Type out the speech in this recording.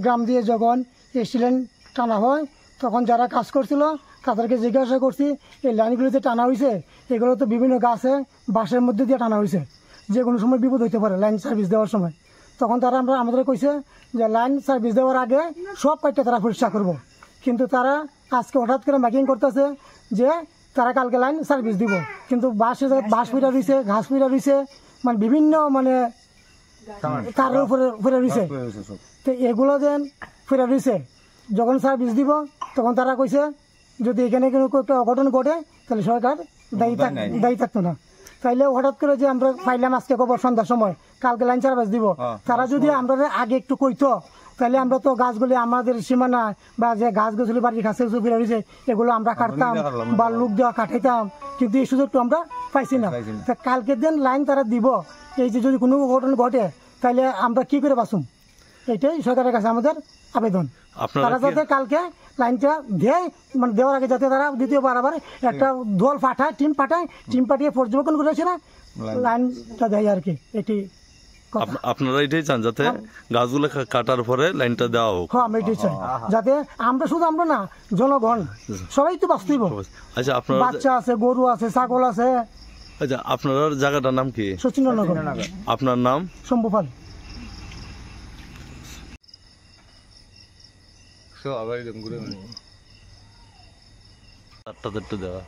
গ্রাম দিয়ে যখন স্টিলেন টানা হয় তখন যারা কাজ করছিল তাদেরকে জিজ্ঞাসা করছি এই লাইনগুলিতে টানা হয়েছে, এগুলো তো বিভিন্ন গাছে বাঁশের মধ্যে দিয়ে টানা হয়েছে, যে কোনো সময় বিপদ হইতে পারে লাইন সার্ভিস দেওয়ার সময়। তখন তারা আমাদের কইছে যে লাইন সার্ভিস দেওয়ার আগে সব কাজটা তারা পরিষ্কার করব, কিন্তু তারা আজকে হঠাৎ করে মাইকিং করতেছে যে তারা কালকে লাইন সার্ভিস দিব, কিন্তু বাঁশ ফিরা রয়েছে, ঘাস ফিরা রয়েছে, মানে বিভিন্ন মানে তারের উপরে ফিরে রয়েছে। তো এগুলো যেন ফিরে রয়েছে, যখন সার্ভিস দিব তখন তারা কইছে যদি এখানে কোনো একটা অঘটন ঘটে তাহলে সরকার দায়ী থাকতো না। তাইলে হঠাৎ করে যে আমরা পাইলাম আজকে খবর সন্ধ্যার সময় কালকে লাইন সার্ভিস দিব, তারা যদি আমরা আগে একটু কইতো তাহলে আমরা তো গাছগুলি আমাদের সীমানা বা যে গাছগুলি বাড়ির কাছে ফিরে রয়েছে এগুলো আমরা কাটতাম বা লোক দেওয়া কাটাইতাম, কিন্তু এই সুযোগটা আমরা পাইছি না। কালকের দিন লাইন তারা দিব, এই যে যদি কোনো ঘটনা ঘটে তাহলে আমরা কি করে বাঁচুম, এটাই সরকারের কাছে আমাদের আবেদন। তারা যাতে কালকে লাইনটা দেয়, মানে দেওয়ার আগে যাতে তারা দ্বিতীয়বার আবার একটা দল পাঠায়, টিম পাঠিয়ে পর্যবেক্ষণ করেছে না লাইনটা দেয় আর কি। এটি আপনারা এটাই চান যাতে গাছগুলো কাটার পরে লাইনটা দেওয়া হোক? হ্যাঁ, আমি এটাই চাই যাতে আমরা শুধু আমরা না, জনগণ সবাই তো বাঁচতেই। আচ্ছা, আপনার বাচ্চা আছে, গরু আছে, ছাগল আছে। আচ্ছা, আপনার জায়গাটার নাম কি? সচিন্দ্রনগর। আপনার নাম? শম্ভুপাল। দেওয়া